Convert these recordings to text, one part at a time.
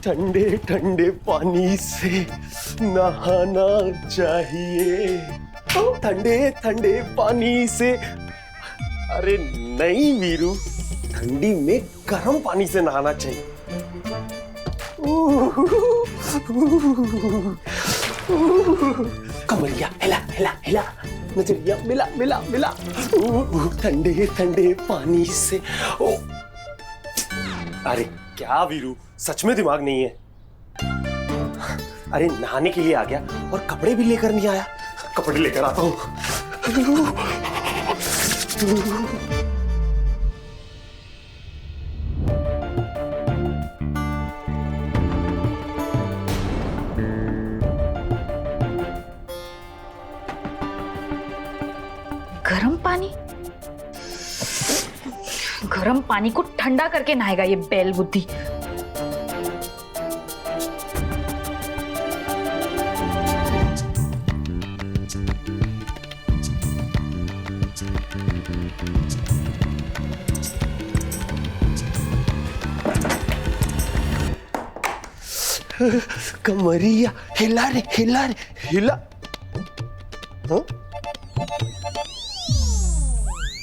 ठंडे ठंडे पानी से नहाना चाहिए, ठंडे ठंडे पानी से। अरे नहीं वीरू, ठंडी में गर्म पानी से नहाना चाहिए। कमरिया हिला हिला हिला, नजरिया मिला मिला मिला, ठंडे ठंडे पानी से। ओ अरे क्या वीरू, सच में दिमाग नहीं है? अरे नहाने के लिए आ गया और कपड़े भी लेकर नहीं आया। कपड़े लेकर आता हूं। गरम पानी? गरम पानी को ठंडा करके नहाएगा ये बैल बुद्धि। कमरिया हिला रे हिला रे हिला। हाँ?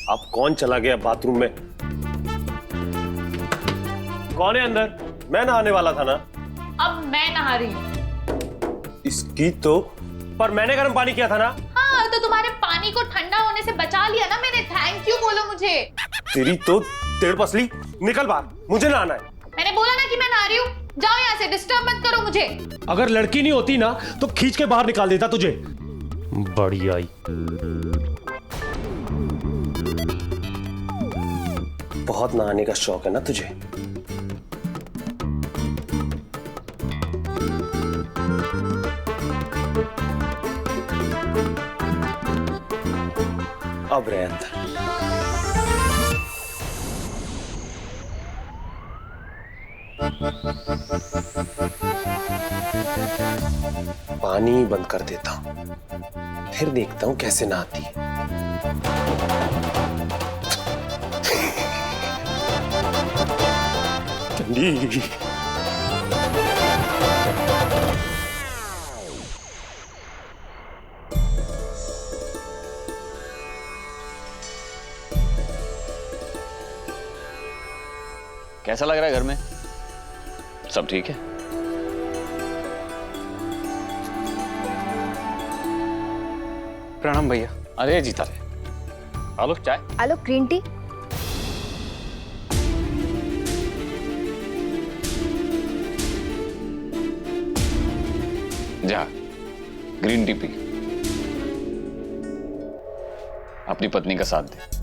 अब कौन चला गया बाथरूम में? कौन है अंदर? मैं नहाने वाला था ना। अब मैं नहा रही हूँ। इसकी तो, पर मैंने गर्म पानी किया था ना। हाँ तो तुम्हारे पानी को ठंडा होने से बचा लिया ना मैंने। थैंक यू बोलो मुझे। तेरी तो तेड़ पसली, निकल बाहर, मुझे नहाना है। मैंने बोला ना कि मैं नहा रही हूँ। जाओ यहाँ से, डिस्टर्ब मत करो मुझे। अगर लड़की नहीं होती ना तो खींच के बाहर निकाल देता तुझे। बड़ी आई। बहुत नहाने का शौक है ना तुझे? अब रहे अंदर। पानी बंद कर देता हूं, फिर देखता हूं कैसे नहाती है। ठंडी। कैसा लग रहा है घर में? सब ठीक है? प्रणाम भैया। अरे जीता रे, आलो चाय। आलो ग्रीन टी। जा ग्रीन टी पी, अपनी पत्नी का साथ दे।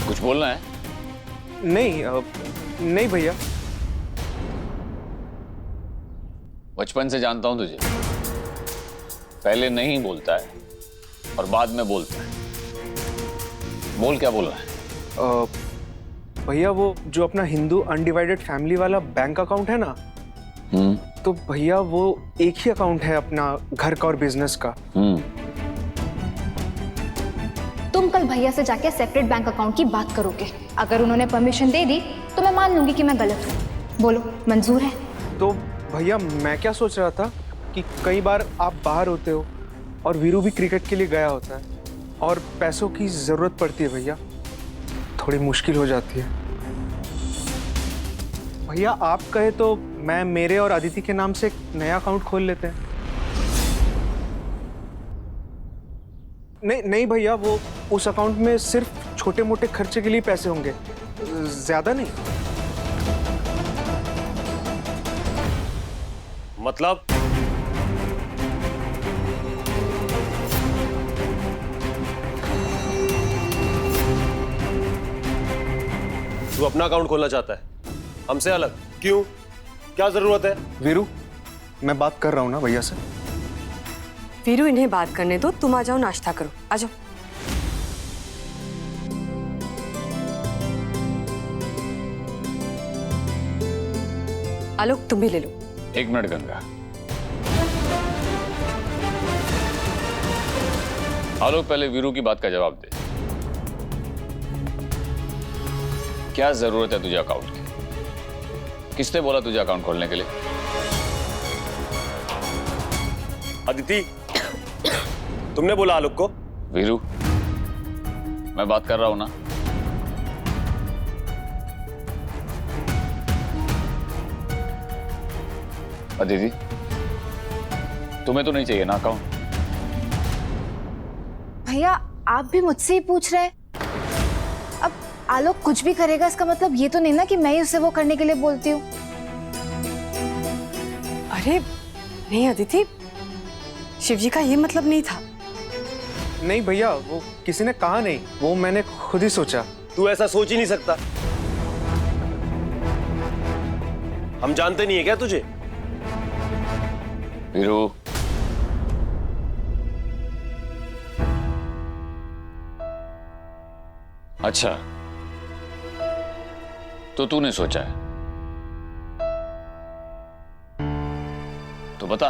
कुछ बोलना है? नहीं भैया। बचपन से जानता हूं तुझे, पहले नहीं बोलता है और बाद में बोलता है। बोल, क्या बोलना है? भैया वो जो अपना हिंदू अनडिवाइडेड फैमिली वाला बैंक अकाउंट है ना, तो भैया वो एक ही अकाउंट है अपना घर का और बिजनेस का। तुम कल भैया से जाके सेपरेट बैंक अकाउंट की बात करोगे। अगर उन्होंने परमिशन दे दी तो मैं मान लूंगी कि मैं गलत हूँ। बोलो, मंजूर है? तो भैया मैं क्या सोच रहा था कि कई बार आप बाहर होते हो और वीरू भी क्रिकेट के लिए गया होता है और पैसों की जरूरत पड़ती है भैया, थोड़ी मुश्किल हो जाती है। भैया आप कहे तो मैं मेरे और अदिति के नाम से एक नया अकाउंट खोल लेते हैं। नहीं भैया, वो उस अकाउंट में सिर्फ छोटे मोटे खर्चे के लिए पैसे होंगे, ज्यादा नहीं। मतलब? तू अपना अकाउंट खोलना चाहता है हमसे अलग? क्यों, क्या जरूरत है? वीरू, मैं बात कर रहा हूँ ना भैया से। वीरू, इन्हें बात करने दो, तुम आ जाओ, नाश्ता करो, आ जाओ। आलोक, तुम भी ले लो। एक मिनट गंगा। आलोक, पहले वीरू की बात का जवाब दे। क्या जरूरत है तुझे अकाउंट की? किसने बोला तुझे अकाउंट खोलने के लिए? अदिति, तुमने बोला आलोक को? वीरू, मैं बात कर रहा हूं ना। अदिति, तुम्हें तो नहीं चाहिए ना अकाउंट? भैया आप भी मुझसे ही पूछ रहे हैं। अब आलोक कुछ भी करेगा इसका मतलब ये तो नहीं ना कि मैं ही उसे वो करने के लिए बोलती हूँ। अरे नहीं अदिति, शिवजी का ये मतलब नहीं था। नहीं भैया, वो किसी ने कहा नहीं, वो मैंने खुद ही सोचा। तू ऐसा सोच ही नहीं सकता। हम जानते नहीं है क्या तुझे? वीरू, अच्छा तो तूने सोचा है तो बता,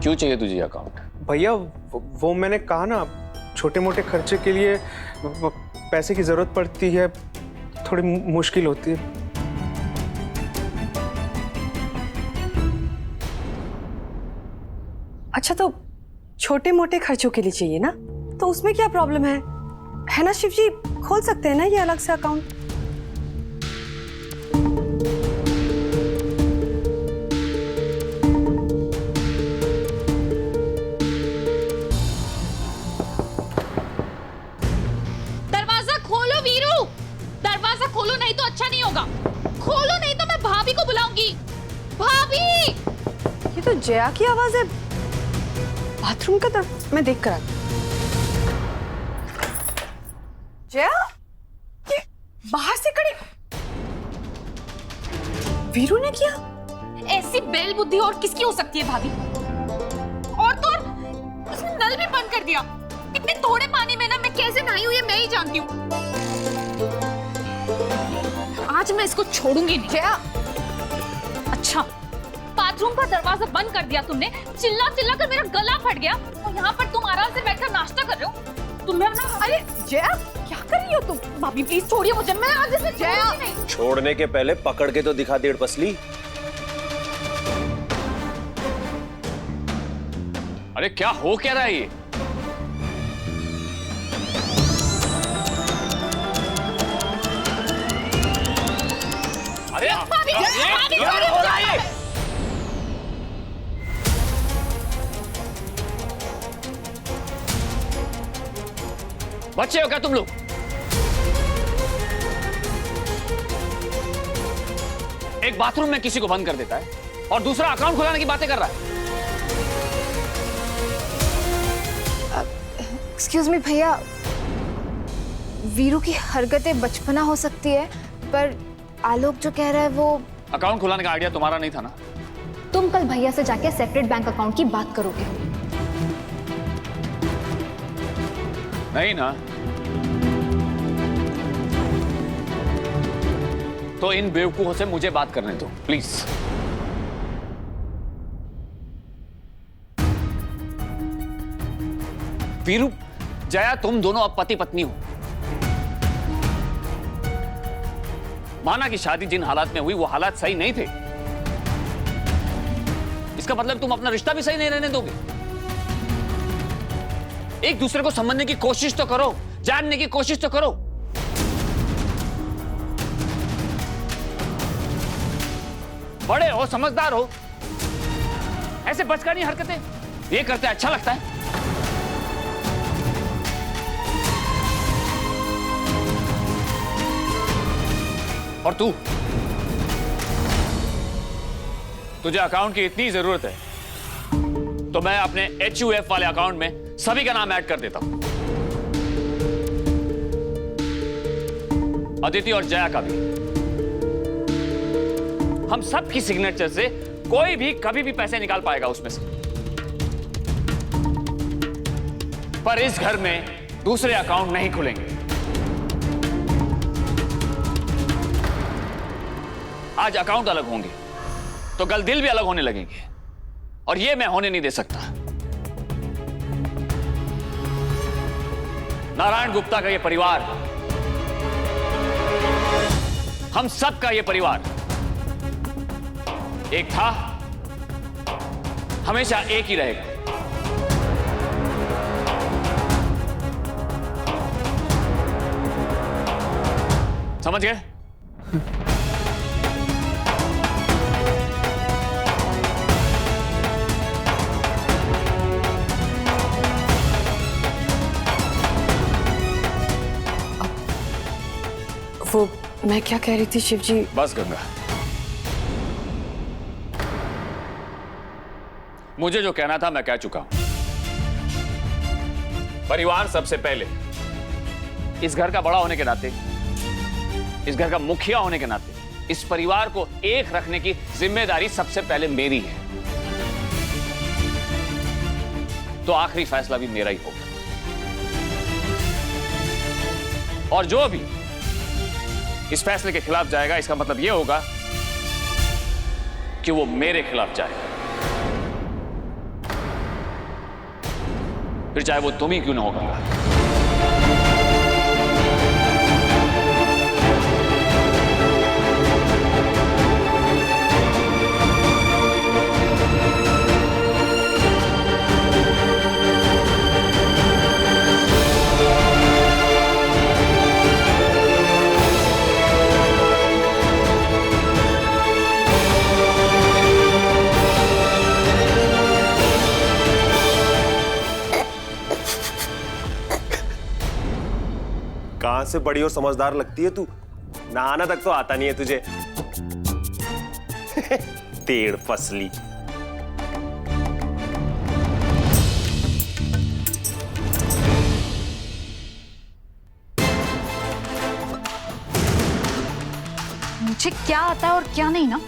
क्यों चाहिए तुझे अकाउंट? भैया वो मैंने कहा ना, छोटे मोटे खर्चे के लिए पैसे की जरूरत पड़ती है, थोड़ी मुश्किल होती है। अच्छा तो छोटे मोटे खर्चों के लिए चाहिए ना, तो उसमें क्या प्रॉब्लम है ना शिवजी? खोल सकते हैं ना ये अलग से अकाउंट। दरवाजा खोलो वीरू, दरवाजा खोलो, नहीं तो अच्छा नहीं होगा। खोलो नहीं तो मैं भाभी को बुलाऊंगी। भाभी! ये तो जया की आवाज है। बाथरूम का तरफ मैं देख कर आती। जया, ये बाहर से खड़ी वीरू ने किया? ऐसी बेल बुद्धि और किसकी हो सकती है भाभी? और तो और उसने नल भी बंद कर दिया। इतने थोड़े पानी में ना मैं कैसे नहाई हूँ ये मैं ही जानती हूँ। आज मैं इसको छोड़ूंगी नहीं। जया, अच्छा, बाथरूम का दरवाजा बंद कर दिया तुमने, चिल्ला चिल्ला कर मेरा गला फट गया और यहाँ पर तुम आराम से बैठकर नाश्ता कर रहे हो। तुम्हें अपना, अरे जया क्या कर रही हो तुम? भाभी प्लीज छोड़िए मुझे, मैं आज इसे जया नहीं। छोड़ने के पहले पकड़ के तो दिखा डेढ़ पसली। अरे क्या हो क्या रहा है ये? अरे भाभी, भाभी, क्या हो रहा है? बच्चे हो क्या तुम लोग? एक बाथरूम में किसी को बंद कर देता है और दूसरा अकाउंट खुलाने की बातें कर रहा है। एक्सक्यूज मी भैया, वीरू की हरकतें बचपना हो सकती है, पर आलोक जो कह रहा है वो। अकाउंट खुलाने का आइडिया तुम्हारा नहीं था ना? तुम कल भैया से जाके सेपरेट बैंक अकाउंट की बात करोगे। नहीं ना? तो इन बेवकूफों से मुझे बात करने दो प्लीज। वीरू, जया, तुम दोनों अब पति पत्नी हो। माना कि शादी जिन हालात में हुई वो हालात सही नहीं थे, इसका मतलब तुम अपना रिश्ता भी सही नहीं रहने दोगे। एक दूसरे को समझने की कोशिश तो करो, जानने की कोशिश तो करो। बड़े हो, समझदार हो, ऐसे बचकानी हरकतें ये करते अच्छा लगता है? और तू, तुझे अकाउंट की इतनी जरूरत है तो मैं अपने HUF वाले अकाउंट में सभी का नाम ऐड कर देता हूं, अदिति और जया का भी। हम सब की सिग्नेचर से कोई भी कभी भी पैसे निकाल पाएगा उसमें से। पर इस घर में दूसरे अकाउंट नहीं खुलेंगे। आज अकाउंट अलग होंगे तो कल दिल भी अलग होने लगेंगे, और ये मैं होने नहीं दे सकता। नारायण गुप्ता का ये परिवार, हम सब का ये परिवार एक था, हमेशा एक ही रहेगा। समझ गए? वो मैं क्या कह रही थी शिव जी? बस गंगा, मुझे जो कहना था मैं कह चुका हूं। परिवार सबसे पहले। इस घर का बड़ा होने के नाते, इस घर का मुखिया होने के नाते, इस परिवार को एक रखने की जिम्मेदारी सबसे पहले मेरी है। तो आखिरी फैसला भी मेरा ही होगा। और जो भी इस फैसले के खिलाफ जाएगा, इसका मतलब यह होगा कि वो मेरे खिलाफ जाएगा, फिर चाहे वो तुम ही क्यों ना होगा। कहां से बड़ी और समझदार लगती है तू, नहाना तक तो आता नहीं है तुझे। तेड़ फसली। मुझे क्या आता है और क्या नहीं ना,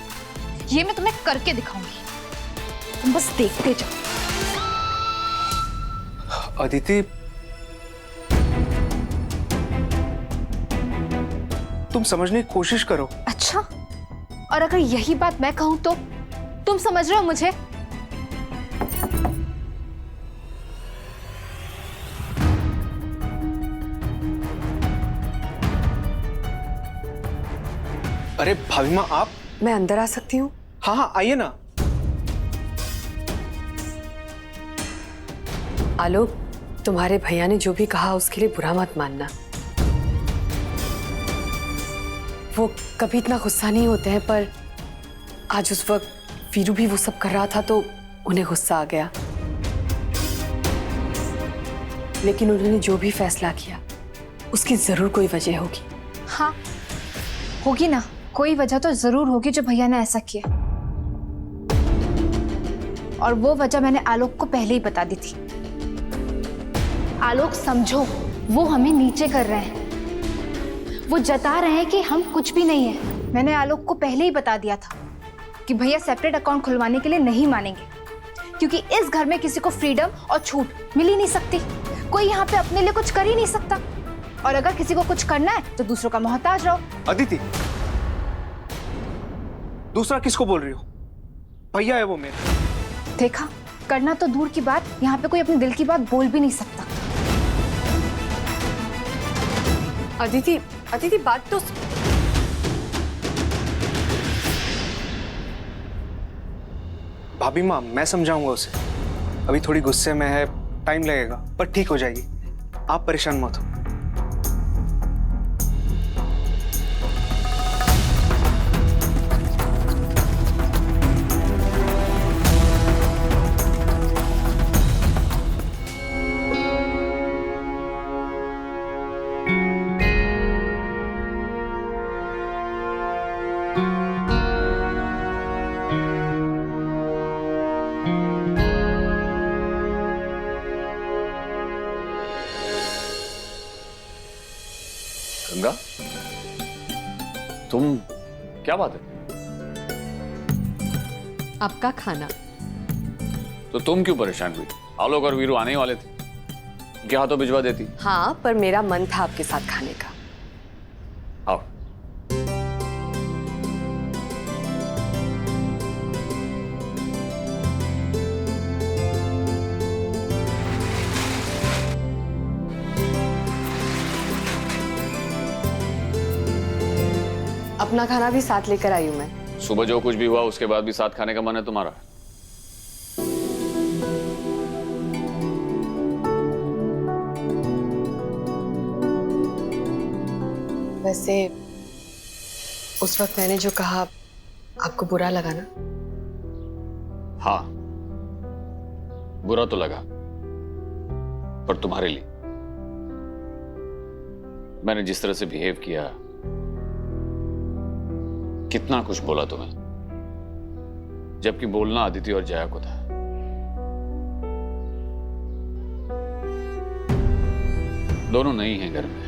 ये मैं तुम्हें करके दिखाऊंगी। तुम बस देखते जाओ। अदिति, तुम समझने की कोशिश करो। अच्छा, और अगर यही बात मैं कहूं तो तुम समझ रहे हो मुझे? अरे भाभी माँ, आप? मैं अंदर आ सकती हूँ? हाँ हाँ, आइए ना। आलोक, तुम्हारे भैया ने जो भी कहा उसके लिए बुरा मत मानना। वो कभी इतना गुस्सा नहीं होते हैं, पर आज उस वक्त वीरू भी वो सब कर रहा था तो उन्हें गुस्सा आ गया। लेकिन उन्होंने जो भी फैसला किया उसकी जरूर कोई वजह होगी। हाँ, होगी ना, कोई वजह तो जरूर होगी जो भैया ने ऐसा किया। और वो वजह मैंने आलोक को पहले ही बता दी थी। आलोक समझो, वो हमें नीचे कर रहे हैं, वो जता रहे हैं कि हम कुछ भी नहीं है। मैंने आलोक को पहले ही बता दिया था कि भैया सेपरेट अकाउंट खुलवाने के लिए नहीं मानेंगे, क्योंकि इस घर में किसी को फ्रीडम और छूट मिल ही नहीं सकती। कोई यहाँ पे अपने लिए कुछ कर ही नहीं सकता, और अगर किसी को कुछ करना है तो दूसरों का मोहताज रहो। अदिति, दूसरा किसको बोल रही हो? भैया है वो मेरे। देखा, करना तो दूर की बात, यहाँ पे कोई अपने दिल की बात बोल भी नहीं सकता। अदिति, अदिति बात तो भाभी माँ, मैं समझाऊंगा उसे। अभी थोड़ी गुस्से में है, टाइम लगेगा, पर ठीक हो जाएगी। आप परेशान मत हो। गंगा, तुम क्या बात है? आपका खाना। तो तुम क्यों परेशान हुई? आलोक और वीरू आने ही वाले थे, क्या हाथों भिजवा देती। हाँ, पर मेरा मन था आपके साथ खाने का। आओ। अपना खाना भी साथ लेकर आई हूं मैं। सुबह जो कुछ भी हुआ उसके बाद भी साथ खाने का मन है तुम्हारा? वैसे उस वक्त मैंने जो कहा आपको बुरा लगा ना? हाँ, बुरा तो लगा, पर तुम्हारे लिए। मैंने जिस तरह से बिहेव किया, कितना कुछ बोला तुम्हें, जबकि बोलना अदिति और जया को था। दोनों नहीं हैं घर में।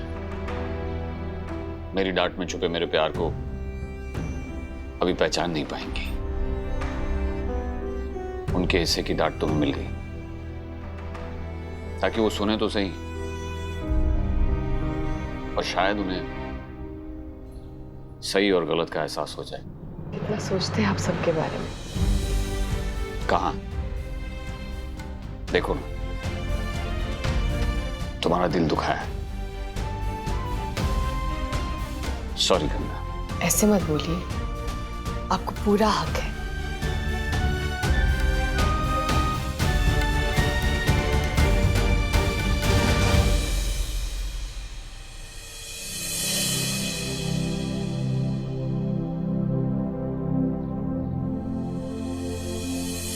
मेरी डांट में छुपे मेरे प्यार को अभी पहचान नहीं पाएंगी। उनके हिस्से की डांट तुम्हें मिल गई, ताकि वो सुने तो सही, और शायद उन्हें सही और गलत का एहसास हो जाए। कितना सोचते हैं आप सबके बारे में। कहां? देखो ना, तुम्हारा दिल दुखा है। सॉरी गंगा। ऐसे मत बोलिए, आपको पूरा हक है।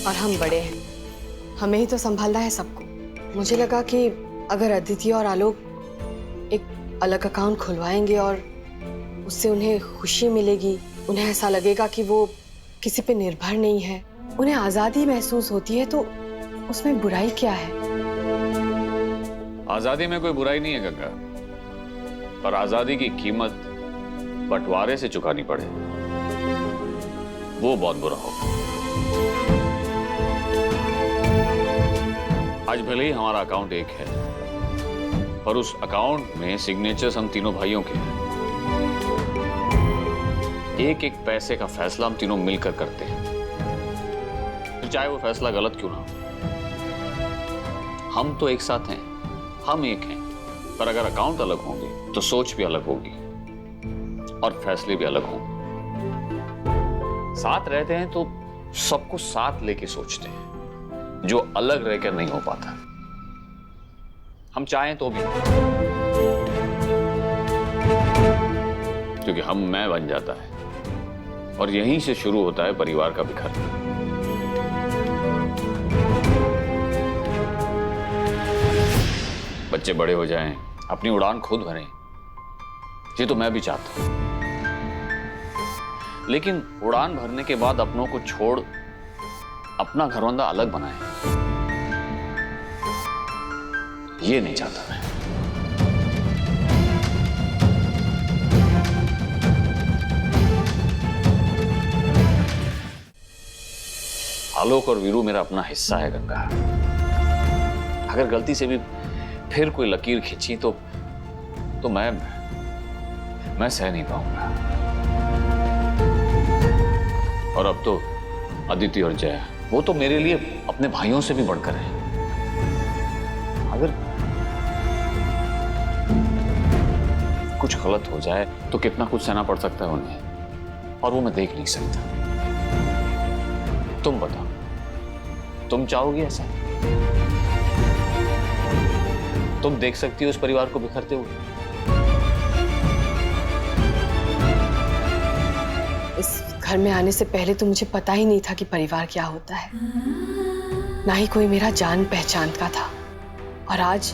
और हम बड़े हैं, हमें ही तो संभालना है सबको। मुझे लगा कि अगर अदिति और आलोक एक अलग अकाउंट खुलवाएंगे और उससे उन्हें खुशी मिलेगी, उन्हें ऐसा लगेगा कि वो किसी पे निर्भर नहीं है, उन्हें आजादी महसूस होती है, तो उसमें बुराई क्या है? आजादी में कोई बुराई नहीं है गंगा, पर आजादी की कीमत बंटवारे से चुकानी पड़े, वो बहुत बुरा होगा। आज भले ही हमारा अकाउंट एक है, पर उस अकाउंट में सिग्नेचर्स हम तीनों भाइयों के हैं। एक एक पैसे का फैसला हम तीनों मिलकर करते हैं, फिर चाहे वो फैसला गलत क्यों ना हो। हम तो एक साथ हैं, हम एक हैं, पर अगर अकाउंट अलग होंगे तो सोच भी अलग होगी और फैसले भी अलग होंगे। साथ रहते हैं तो सबको साथ लेके सोचते हैं, जो अलग रहकर नहीं हो पाता। हम चाहें तो भी, क्योंकि हम मैं बन जाता है, और यहीं से शुरू होता है परिवार का बिखरना। बच्चे बड़े हो जाएं, अपनी उड़ान खुद भरें, ये तो मैं भी चाहता हूं। लेकिन उड़ान भरने के बाद अपनों को छोड़ अपना घरवंदा अलग बनाएं, ये नहीं चाहता मैं। आलोक और वीरू मेरा अपना हिस्सा है गंगा। अगर गलती से भी फिर कोई लकीर खींची तो मैं सह नहीं पाऊंगा। और अब तो अदिति और जया, वो तो मेरे लिए अपने भाइयों से भी बढ़कर है। अगर कुछ गलत हो जाए तो कितना कुछ सहना पड़ सकता है उन्हें, और वो मैं देख नहीं सकता। तुम बताओ, तुम चाहोगी ऐसा? तुम देख सकती हो इस परिवार को बिखरते हुए? इस घर में आने से पहले तो मुझे पता ही नहीं था कि परिवार क्या होता है, ना ही कोई मेरा जान पहचान का था। और आज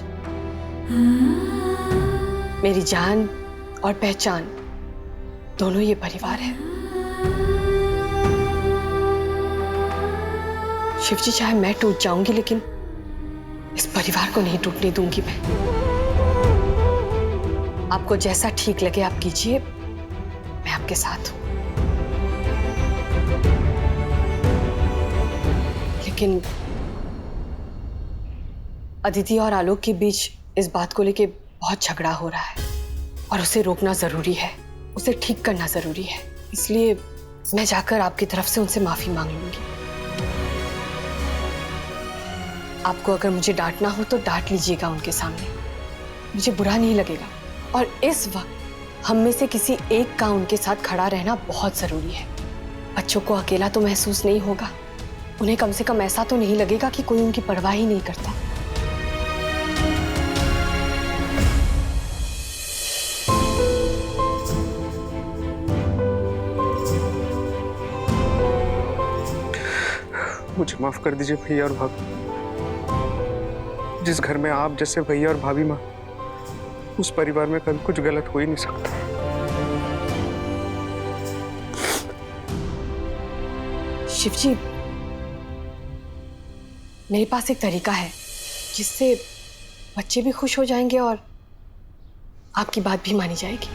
मेरी जान और पहचान दोनों ये परिवार है। शिवजी, चाहे मैं टूट जाऊंगी, लेकिन इस परिवार को नहीं टूटने दूंगी मैं। आपको जैसा ठीक लगे आप कीजिए, मैं आपके साथ हूं। लेकिन अदिति और आलोक के बीच इस बात को लेके बहुत झगड़ा हो रहा है और उसे रोकना जरूरी है, उसे ठीक करना जरूरी है। इसलिए मैं जाकर आपकी तरफ से उनसे माफी मांग लूंगी। आपको अगर मुझे डांटना हो तो डांट लीजिएगा उनके सामने, मुझे बुरा नहीं लगेगा। और इस वक्त हम में से किसी एक का उनके साथ खड़ा रहना बहुत जरूरी है। बच्चों को अकेला तो महसूस नहीं होगा, उन्हें कम से कम ऐसा तो नहीं लगेगा कि कोई उनकी परवाह ही नहीं करता। मुझे माफ कर दीजिए भैया और भाभी। जिस घर में आप जैसे भैया और भाभी माँ, उस परिवार में कभी कुछ गलत हो ही नहीं सकता। शिवजी, मेरे पास एक तरीका है जिससे बच्चे भी खुश हो जाएंगे और आपकी बात भी मानी जाएगी।